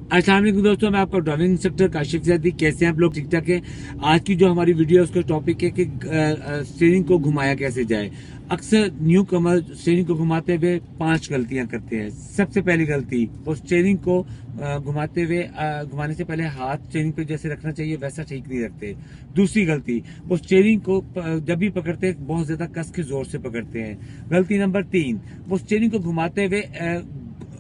अस्सलाम वालेकुम दोस्तों, मैं आपका ड्राइविंग इंस्ट्रक्टर काशिफ ज़ैदी। कैसे हैं आप लोग? ठीक ठाक है। आज की जो हमारी वीडियो है उसका टॉपिक है कि स्टीयरिंग को घुमाया कैसे जाए। अक्सर न्यू कमर स्टीयरिंग को घुमाते हुए 5 गलतियां करते हैं। सबसे पहली गलती, वो स्टीयरिंग को घुमाते हुए घुमाने से पहले हाथ स्टीयरिंग पे जैसे रखना चाहिए वैसा ठीक नहीं रखते। दूसरी गलती, वो स्टीयरिंग को जब भी पकड़ते हैं बहुत ज्यादा कस के जोर से पकड़ते हैं। गलती नंबर 3, वो स्टीयरिंग को घुमाते हुए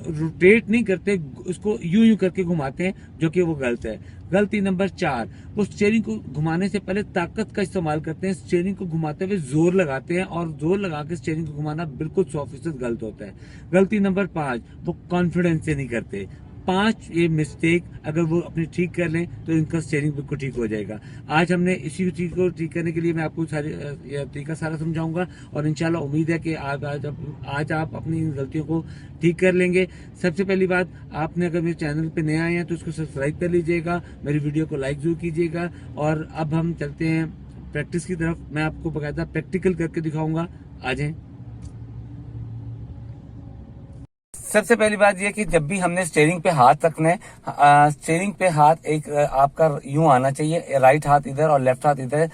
रोटेट नहीं करते, उसको यूं करके घुमाते हैं, जो कि वो गलत है। गलती नंबर 4, वो स्टीयरिंग को घुमाने से पहले ताकत का इस्तेमाल करते हैं। स्टीयरिंग को घुमाते हुए जोर लगाते हैं और जोर लगा के स्टीयरिंग को घुमाना बिल्कुल 100% गलत होता है। गलती नंबर 5, वो कॉन्फिडेंस से नहीं करते। 5 ये मिस्टेक अगर वो अपनी ठीक कर लें तो इनका स्टीयरिंग बिल्कुल ठीक हो जाएगा। आज हमने इसी चीज को ठीक करने के लिए मैं आपको सारी तरीका सारा समझाऊंगा और इंशाल्लाह उम्मीद है कि आज आप अपनी इन गलतियों को ठीक कर लेंगे। सबसे पहली बात, आपने अगर मेरे चैनल पे नए आए हैं तो इसको सब्सक्राइब कर लीजिएगा, मेरी वीडियो को लाइक जरूर कीजिएगा। और अब हम चलते हैं प्रैक्टिस की तरफ। मैं आपको बाकायदा प्रैक्टिकल करके दिखाऊंगा। आ जाएं। सबसे पहली बात यह कि जब भी हमने स्टीयरिंग पे हाथ रखना है, स्टीयरिंग पे हाथ एक आपका यूं आना चाहिए, राइट हाथ इधर और लेफ्ट हाथ इधर।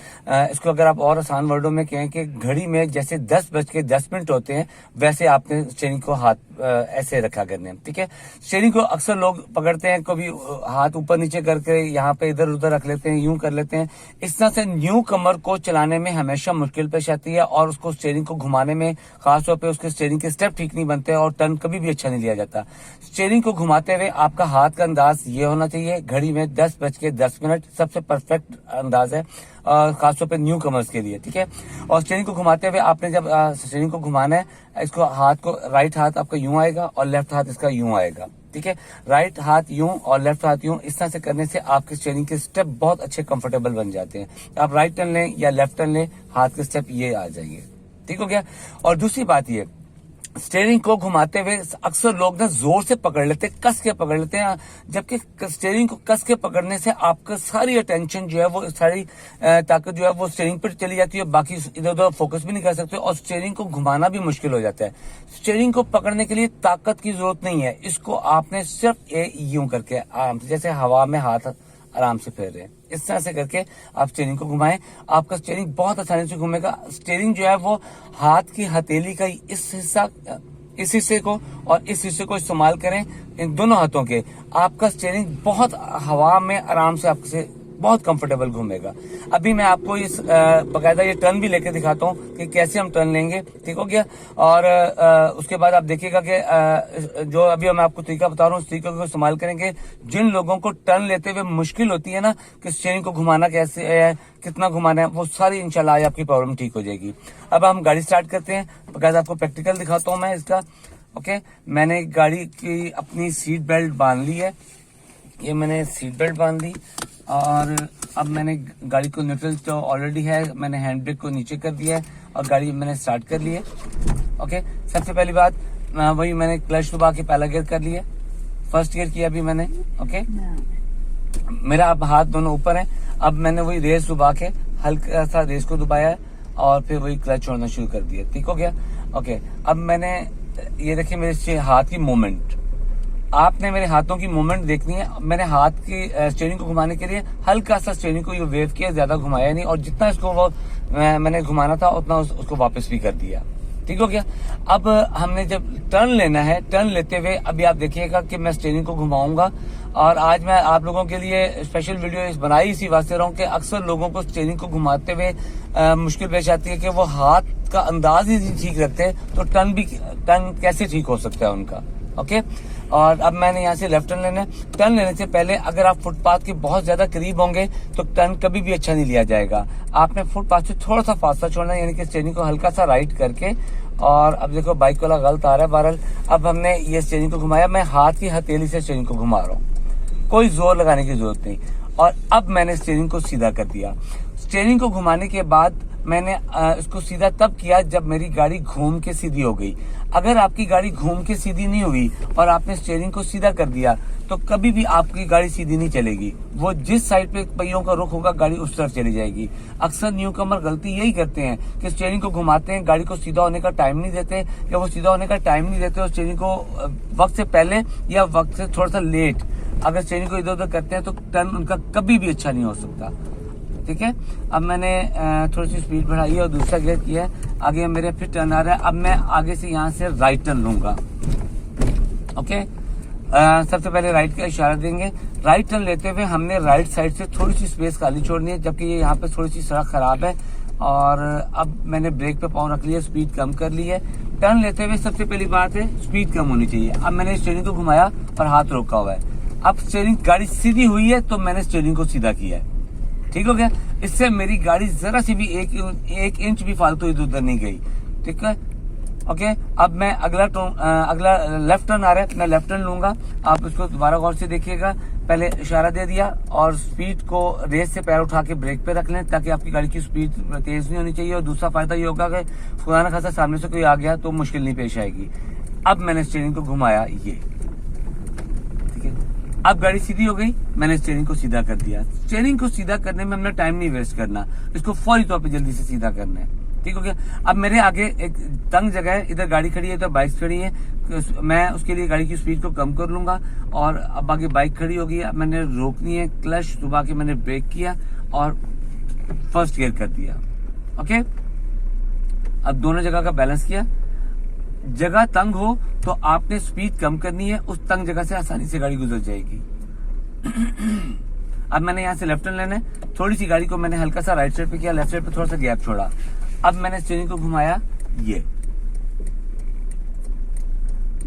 इसको अगर आप और आसान वर्डों में कहें कि घड़ी में जैसे 10:10 होते हैं वैसे आपने स्टीयरिंग को हाथ ऐसे रखा करने हैं, ठीक है। स्टीयरिंग को अक्सर लोग पकड़ते हैं, कभी हाथ ऊपर नीचे करके यहाँ पे इधर उधर रख लेते हैं, यूं कर लेते हैं। इस तरह से न्यू कमर को चलाने में हमेशा मुश्किल पेश आती है और उसको स्टीयरिंग को घुमाने में खासतौर पर उसके स्टीयरिंग के स्टेप ठीक नहीं बनते और टर्न कभी भी नहीं लिया जाता। स्टीयरिंग को घुमाते हुए आपका हाथ का अंदाज ये होना चाहिए, घड़ी में 10:10 सबसे परफेक्ट अंदाज है खासतौर पे न्यू कमर्स के लिए, ठीक है। और स्टीयरिंग को घुमाते हुए आपने जब स्टीयरिंग को घुमाना है, इसको हाथ को राइट हाथ आपका यूं आएगा और लेफ्ट हाथ इसका यूं आएगा, ठीक है। राइट हाथ यूं और लेफ्ट हाथ यूं, इस तरह से करने से आपके स्टीयरिंग के स्टेप बहुत अच्छे कंफर्टेबल बन जाते हैं। आप राइट टर्न लें या लेफ्ट टर्न लें, हाथ के स्टेप ये आ जाएंगे, ठीक हो गया। और दूसरी बात ये, स्टीयरिंग को घुमाते हुए अक्सर लोग ना जोर से पकड़ लेते हैं, कस के पकड़ लेते हैं, जबकि स्टीयरिंग को कस के पकड़ने से आपका सारी अटेंशन जो है वो सारी ताकत जो है वो स्टीयरिंग पर चली जाती है, बाकी इधर उधर फोकस भी नहीं कर सकते और स्टीयरिंग को घुमाना भी मुश्किल हो जाता है। स्टीयरिंग को पकड़ने के लिए ताकत की जरूरत नहीं है, इसको आपने सिर्फ यूं करके आराम से, जैसे हवा में हाथ आराम से फेर रहे हैं, इस तरह से करके आप स्टीयरिंग को घुमाएं, आपका स्टीयरिंग बहुत आसानी से घूमेगा। स्टीयरिंग जो है वो हाथ की हथेली का इस हिस्से को और इस हिस्से को इस्तेमाल करें, इन दोनों हाथों के, आपका स्टीयरिंग बहुत हवा में आराम से आपसे बहुत कंफर्टेबल घूमेगा। अभी मैं आपको इस बकायदा ये टर्न भी लेके दिखाता हूँ कि कैसे हम टर्न लेंगे, ठीक हो गया। और उसके बाद आप देखिएगा कि जो अभी मैं आपको तरीका बता रहा हूँ उस तरीके को इस्तेमाल करेंगे। जिन लोगों को टर्न लेते हुए मुश्किल होती है ना कि स्टीयरिंग को घुमाना कैसे है, कितना घुमाना है, वो सारी इंशाल्लाह आज आपकी प्रॉब्लम ठीक हो जाएगी। अब हम गाड़ी स्टार्ट करते हैं, बकायदा आपको प्रैक्टिकल दिखाता हूँ मैं इसका। ओके, मैंने गाड़ी की अपनी सीट बेल्ट बांध ली है, ये मैंने सीट बेल्ट बांध दी और अब मैंने गाड़ी को न्यूट्रल तो ऑलरेडी है, मैंने हैंड ब्रेक को नीचे कर दिया है और गाड़ी मैंने स्टार्ट कर ली है। ओके, सबसे पहली बात वही मैंने क्लच दबा के पहला गियर कर लिया, फर्स्ट गियर किया अभी मैंने। ओके, मेरा अब हाथ दोनों ऊपर है, अब मैंने वही रेस दबा के हल्का सा रेस को दबाया है और फिर वही क्लच छोड़ना शुरू कर दिया, ठीक हो गया। ओके, अब मैंने ये देखिए मेरे हाथ की मूवमेंट, आपने मेरे हाथों की मूवमेंट देखनी है। मैंने हाथ की स्टीयरिंग को घुमाने के लिए हल्का सा स्टीयरिंग को ये वेव किया, ज्यादा घुमाया नहीं, और जितना इसको वो मैंने घुमाना था उतना उसको वापस भी कर दिया, ठीक हो गया। अब हमने जब टर्न लेना है, टर्न लेते हुए अभी आप देखिएगा कि मैं स्टीयरिंग को घुमाऊंगा। और आज मैं आप लोगों के लिए स्पेशल वीडियो बनाई इसी वास्ते रहा हूँ कि अक्सर लोगों को स्टीयरिंग को घुमाते हुए मुश्किल पेश आती है कि वो हाथ का अंदाज ही ठीक रखते, तो टर्न कैसे ठीक हो सकता है उनका। ओके, और अब मैंने यहाँ से लेफ्ट टर्न लेना है। टर्न लेने से पहले अगर आप फुटपाथ के बहुत ज्यादा करीब होंगे तो टर्न कभी भी अच्छा नहीं लिया जाएगा। आपने फुटपाथ से थोड़ा सा फासला छोड़ना है, यानी कि स्टीयरिंग को हल्का सा राइट करके। और अब देखो बाइक वाला गलत आ रहा है बहरहाल। अब हमने ये स्टीयरिंग को घुमाया, मैं हाथ की हथेली से स्टीयरिंग को घुमा रहा हूँ, कोई जोर लगाने की जरूरत नहीं। और अब मैंने स्टीयरिंग को सीधा कर दिया। स्टीयरिंग को घुमाने के बाद मैंने इसको सीधा तब किया जब मेरी गाड़ी घूम के सीधी हो गई। अगर आपकी गाड़ी घूम के सीधी नहीं हुई और आपने स्टीयरिंग को सीधा कर दिया तो कभी भी आपकी गाड़ी सीधी नहीं चलेगी, वो जिस साइड पे पहियों का रुख होगा गाड़ी उस तरफ चली जाएगी। अक्सर न्यू कमर गलती यही करते हैं कि स्टीयरिंग को घुमाते हैं, गाड़ी को सीधा होने का टाइम नहीं देते, या वो सीधा होने का टाइम नहीं देते और स्टीयरिंग को वक्त से पहले या वक्त से थोड़ा सा लेट अगर स्टीयरिंग को इधर उधर करते हैं तो टर्न उनका कभी भी अच्छा नहीं हो सकता। ठीक है, अब मैंने थोड़ी सी स्पीड बढ़ाई है और दूसरा गियर किया है। आगे मेरे फिर टर्न आ रहा है। अब मैं आगे से यहाँ से राइट टर्न लूंगा। ओके, सबसे पहले राइट का इशारा देंगे। राइट टर्न लेते हुए हमने राइट साइड से थोड़ी सी स्पेस खाली छोड़नी है, जबकि ये यहाँ पे थोड़ी सी सड़क खराब है। और अब मैंने ब्रेक पे पाँव रख लिया, स्पीड कम कर ली है। टर्न लेते हुए सबसे पहली बात है स्पीड कम होनी चाहिए। अब मैंने स्टीयरिंग को घुमाया और हाथ रोका हुआ है। अब स्टीयरिंग गाड़ी सीधी हुई है तो मैंने स्टीयरिंग को सीधा किया है। ठीक हो गया, इससे मेरी गाड़ी जरा सी भी एक इंच भी फालतू इधर उधर नहीं गई। ठीक है, ओके। अब मैं अगला लेफ्ट टर्न आ रहा है, मैं लेफ्ट टर्न लूंगा। आप इसको दोबारा गौर से देखिएगा। पहले इशारा दे दिया और स्पीड को रेस से पैर उठा के ब्रेक पे रख लें, ताकि आपकी गाड़ी की स्पीड तेज नहीं होनी चाहिए। और दूसरा फायदा ये होगा कि खुदा न खासा सामने से कोई आ गया तो मुश्किल नहीं पेश आएगी। अब मैंने स्टीयरिंग को घुमाया, ये ठीक है। अब गाड़ी सीधी हो गई, मैंने स्टीयरिंग को सीधा कर दिया। स्टीयरिंग को सीधा करने में हमने टाइम नहीं वेस्ट करना, इसको फौरी तौर पे जल्दी से सीधा करना है। ठीक हो गया। अब मेरे आगे एक तंग जगह है, इधर गाड़ी खड़ी है, इधर बाइक खड़ी है। मैं उसके लिए गाड़ी की स्पीड को कम कर लूंगा। और अब आगे बाइक खड़ी होगी, अब मैंने रोकनी है, क्लच दबा के मैंने ब्रेक किया और फर्स्ट गियर कर दिया। ओके, अब दोनों जगह का बैलेंस किया। जगह तंग हो तो आपने स्पीड कम करनी है, उस तंग जगह से आसानी से गाड़ी गुजर जाएगी। अब मैंने यहाँ से लेफ्ट टर्न लेना है। थोड़ी सी गाड़ी को मैंने हल्का सा राइट साइड पे किया, लेफ्ट साइड पे थोड़ा सा गैप छोड़ा। अब मैंने स्टीयरिंग को घुमाया, ये।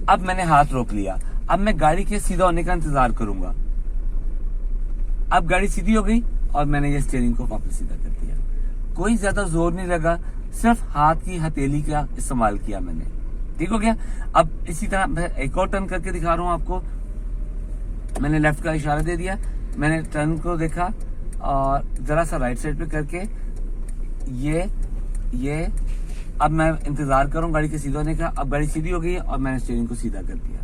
अब मैंने हाथ रोक लिया। अब मैं गाड़ी के सीधा होने का इंतजार करूंगा। अब गाड़ी सीधी हो गई और मैंने ये स्टीयरिंग को वापस सीधा कर दिया। कोई ज्यादा जोर नहीं लगा, सिर्फ हाथ की हथेली का इस्तेमाल किया मैंने। ठीक हो गया। अब इसी तरह मैं एक और टर्न करके दिखा रहा हूं आपको। मैंने लेफ्ट का इशारा दे दिया, मैंने टर्न को देखा और जरा सा राइट साइड पे करके ये अब मैं इंतजार करूं गाड़ी के सीधा होने का। अब गाड़ी सीधी हो गई है और मैंने स्टीयरिंग को सीधा कर दिया।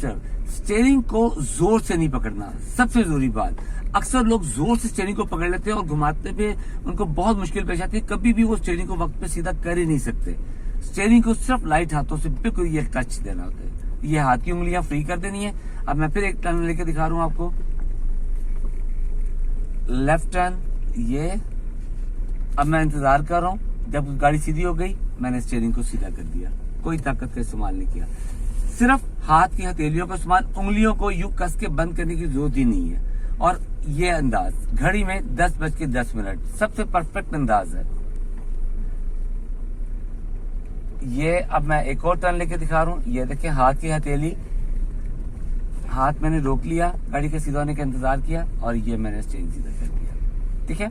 चलो, स्टीयरिंग को जोर से नहीं पकड़ना, सबसे जरूरी बात। अक्सर लोग जोर से स्टीयरिंग को पकड़ लेते हैं और घुमाते हुए उनको बहुत मुश्किल पेश आती है। कभी भी वो स्टीयरिंग को वक्त पे सीधा कर ही नहीं सकते। स्टीयरिंग को सिर्फ लाइट हाथों से बिल्कुल ये टच देना होता है। ये हाथ की उंगलियां फ्री कर देनी है। अब मैं फिर एक टर्न लेके दिखा रहा हूं आपको। लेफ्ट टर्न, ये। अब मैं इंतजार कर रहा हूं। जब गाड़ी सीधी हो गई, मैंने स्टीयरिंग को सीधा कर दिया। कोई ताकत का इस्तेमाल नहीं किया, सिर्फ हाथ की हथेलियों का इस्तेमाल। उंगलियों को यूं कस के बंद करने की जरूरत ही नहीं है। और ये अंदाज घड़ी में 10:10 सबसे परफेक्ट अंदाज है ये। अब मैं एक और टर्न लेके दिखा रहा हूं। ये देखिए, हाथ की हथेली, हाथ मैंने रोक लिया, गाड़ी के सीधा होने का इंतजार किया और ये मैंने स्टीयरिंग सीधा कर दिया। ठीक है,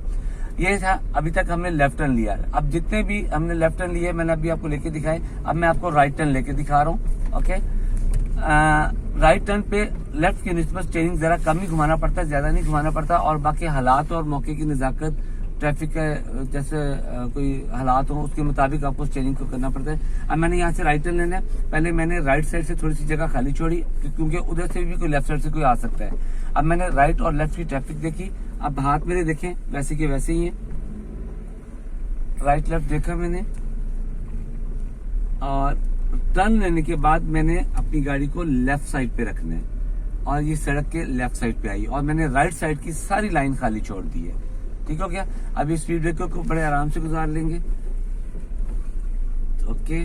ये था। अभी तक हमने लेफ्ट टर्न लिया। अब जितने भी हमने लेफ्ट टर्न लिए मैंने अभी आपको लेके दिखाए। अब मैं आपको राइट टर्न लेके दिखा रहा हूँ। ओके, राइट टर्न पे लेफ्ट की निस्बत स्टीयरिंग जरा कम ही घुमाना पड़ता है, ज्यादा नहीं घुमाना पड़ता। और बाकी हालात और मौके की नजाकत, ट्रैफिक के जैसे कोई हालात हो उसके मुताबिक आपको स्टीयरिंग को करना पड़ता है। अब मैंने यहाँ से राइट टर्न लेना है। पहले मैंने राइट साइड से थोड़ी सी जगह खाली छोड़ी, क्योंकि उधर से भी कोई लेफ्ट साइड से कोई आ सकता है। अब मैंने राइट और लेफ्ट की ट्रैफिक देखी। अब हाथ मेरे देखें वैसे के वैसे ही है। राइट लेफ्ट देखा मैंने और टर्न लेने के बाद मैंने अपनी गाड़ी को लेफ्ट साइड पे रखना है और ये सड़क के लेफ्ट साइड पे आई और मैंने राइट साइड की सारी लाइन खाली छोड़ दी है। ठीक हो गया। अभी स्पीड ब्रेकर को बड़े आराम से गुजार लेंगे। ओके,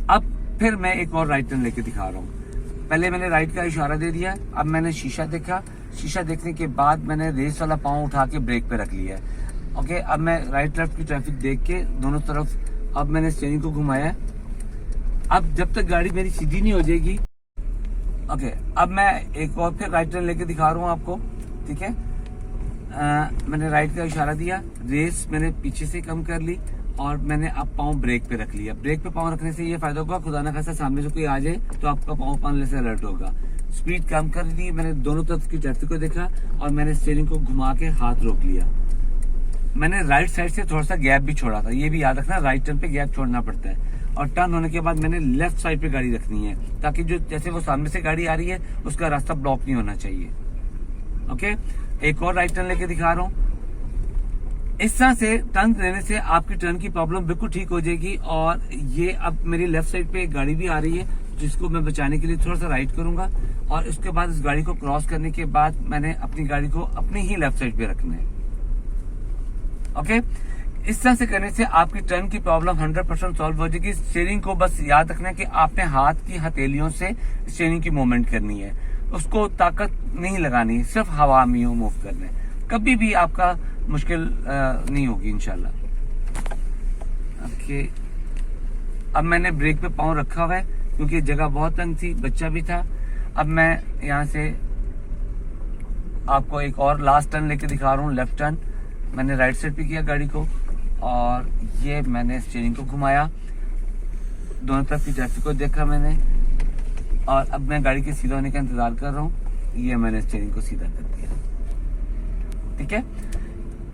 अब फिर मैं एक और राइट टर्न लेके दिखा रहा हूँ। पहले मैंने राइट का इशारा दे दिया। अब मैंने शीशा देखा। शीशा देखने के बाद मैंने रेस वाला पाँव उठा के ब्रेक पे रख लिया है। ओके, अब मैं राइट लेफ्ट की ट्रैफिक देख के दोनों तरफ अब मैंने स्टीयरिंग को घुमाया। अब जब तक गाड़ी मेरी सीधी नहीं हो जाएगी। ओके, अब मैं एक और फिर राइट टर्न लेके दिखा रहा हूँ आपको। ठीक है, मैंने राइट का इशारा दिया, रेस मैंने पीछे से कम कर ली और मैंने अब पाँव ब्रेक पे रख लिया। ब्रेक पे पाँव रखने से ये फायदा होगा, खुदा ना खासा सामने से कोई आ जाए तो आपका पाँव पालने से अलर्ट होगा। स्पीड कम कर दी। मैंने दोनों तरफ की ट्रैफिक को देखा और मैंने स्टीयरिंग को घुमा के हाथ रोक लिया। मैंने राइट साइड से थोड़ा सा गैप भी छोड़ा था, ये भी याद रखना, राइट टर्न पे गैप छोड़ना पड़ता है। और टर्न होने के बाद मैंने लेफ्ट साइड पे गाड़ी रखनी है, ताकि जो जैसे वो सामने से गाड़ी आ रही है उसका रास्ता ब्लॉक नहीं होना चाहिए। ओके, एक और राइट टर्न लेके दिखा रहा हूँ। इस तरह से टर्न लेने से आपकी टर्न की प्रॉब्लम बिल्कुल ठीक हो जाएगी। और ये अब मेरी लेफ्ट साइड पे एक गाड़ी भी आ रही है जिसको मैं बचाने के लिए थोड़ा सा राइट करूंगा, और उसके बाद इस गाड़ी को क्रॉस करने के बाद मैंने अपनी गाड़ी को अपनी ही लेफ्ट साइड पे रखना है। ओके, इस तरह से करने से आपकी टर्न की प्रॉब्लम 100% सॉल्व हो जाएगी। स्टीयरिंग को बस याद रखना है कि आपने हाथ की हथेलियों से स्टीयरिंग की मूवमेंट करनी है, उसको ताकत नहीं लगानी, सिर्फ हवा में मूव करना है। कभी भी आपका मुश्किल नहीं होगी इंशाल्लाह। ओके, अब मैंने ब्रेक पे पाँव रखा हुआ है क्योंकि जगह बहुत तंग थी, बच्चा भी था। अब मैं यहाँ से आपको एक और लास्ट टर्न लेके दिखा रहा हूँ, लेफ्ट टर्न। मैंने राइट साइड पे किया गाड़ी को, और ये मैंने स्टीयरिंग को घुमाया, दोनों तरफ की ट्रैफिक को देखा मैंने, और अब मैं गाड़ी के सीधा होने का इंतजार कर रहा हूँ। ये मैंने स्टीयरिंग को सीधा कर दिया। ठीक है,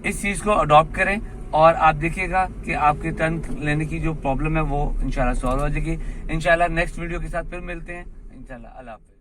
इस चीज को अडॉप्ट करें और आप देखिएगा कि आपके टर्न लेने की जो प्रॉब्लम है वो इंशाल्लाह सॉल्व हो जाएगी। इंशाल्लाह नेक्स्ट वीडियो के साथ फिर मिलते हैं इंशाल्लाह। अल्लाह हाफ़िज़।